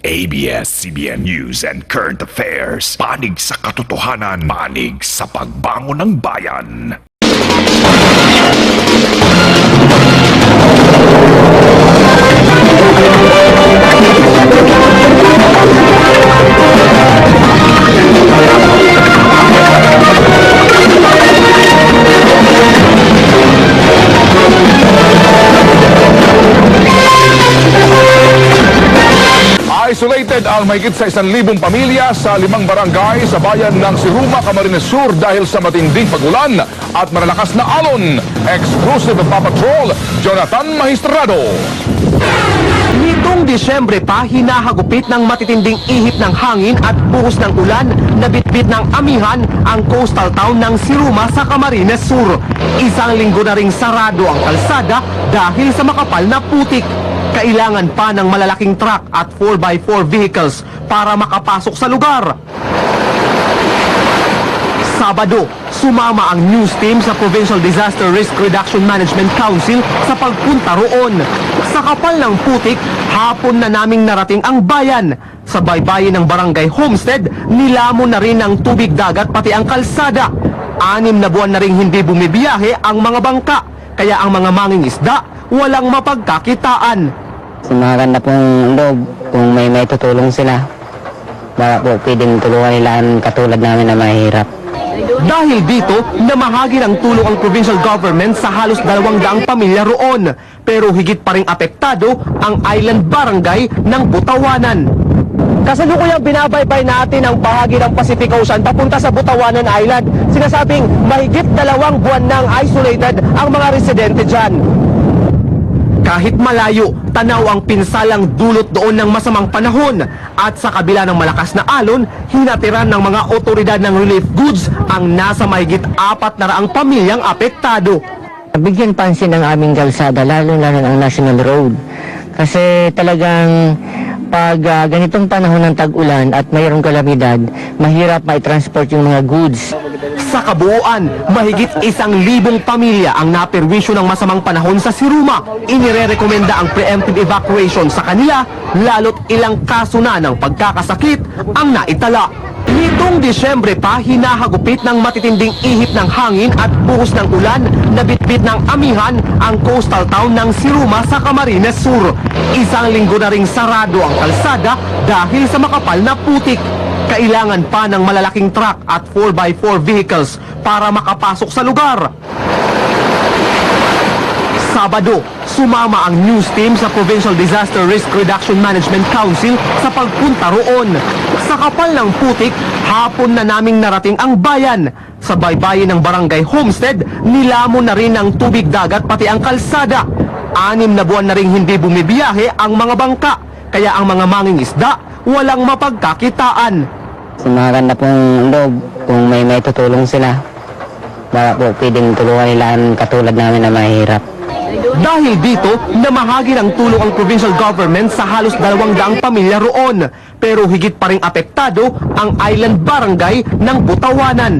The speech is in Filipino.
ABS-CBN News and Current Affairs. Panig sa katotohanan, panig sa pagbangon ng bayan. Isolated ang mahigit sa 1,000 pamilya sa 5 barangay sa bayan ng Siruma, Camarines Sur dahil sa matinding pagulan at malalakas na alon. Exclusive Papatrol, Jonathan Magistrado. Nitong Disyembre pa, hinahagupit ng matitinding ihip ng hangin at buhos ng ulan na bitbit ng amihan ang coastal town ng Siruma sa Camarines Sur. Isang linggo na ring sarado ang kalsada dahil sa makapal na putik. Kailangan pa ng malalaking truck at 4x4 vehicles para makapasok sa lugar. Sabado, sumama ang news team sa Provincial Disaster Risk Reduction Management Council sa pagpunta roon. Sa kapal ng putik, hapon na naming narating ang bayan. Sa baybayin ng Barangay Homestead, nilamon na rin ng tubig dagat pati ang kalsada. 6 na buwan na rin hindi bumibiyahe ang mga bangka, kaya ang mga mangingisda walang mapagkakitaan. Maganda pong loob kung may tutulong sila. Baka po pwedeng tulungan nila ang katulad namin na mahirap. Dahil dito, namahagi ng tulong ang provincial government sa halos 200 pamilya roon. Pero higit pa ring apektado ang island barangay ng Butawanan. Kasalukuyang binabaybay natin ang bahagi ng Pacific Ocean papunta sa Butawanan Island. Sinasabing mahigit 2 buwan nang isolated ang mga residente dyan. Kahit malayo, tanaw ang pinsalang dulot doon ng masamang panahon. At sa kabila ng malakas na alon, hinatiran ng mga otoridad ng relief goods ang nasa mahigit 400 pamilyang apektado. Bigyan pansin ang aming kalsada, lalo-lalo ang National Road. Kasi talagang pag ganitong panahon ng tag-ulan at mayroong kalamidad, mahirap mai-transport yung mga goods. Sa kabuuan, mahigit 1,000 pamilya ang naperwisyo ng masamang panahon sa Siruma. Inirerekomenda ang preemptive evacuation sa kanila, lalo't ilang kaso na ng pagkakasakit ang naitala. Nitong Disyembre pa, hinahagupit ng matitinding ihip ng hangin at buhos ng ulan na bitbit ng amihan ang coastal town ng Siruma sa Camarines Sur. Isang linggo na ring sarado ang kalsada dahil sa makapal na putik. Kailangan pa ng malalaking truck at 4x4 vehicles para makapasok sa lugar. Sabado, sumama ang news team sa Provincial Disaster Risk Reduction Management Council sa pagpunta roon. Sa kapal ng putik, hapon na naming narating ang bayan. Sa baybayin ng Barangay Homestead, nilamon na rin ng tubig dagat pati ang kalsada. 6 na buwan na rin hindi bumibiyahe ang mga bangka, kaya ang mga mangingisda walang mapagkakitaan. Maganda pong loob kung may tutulong sila. Baka po pwedeng tulungan nila ang katulad namin na mahirap. Dahil dito, namahagi ng tulong ang provincial government sa halos 200 pamilya roon. Pero higit pa ring apektado ang island barangay ng Butawanan.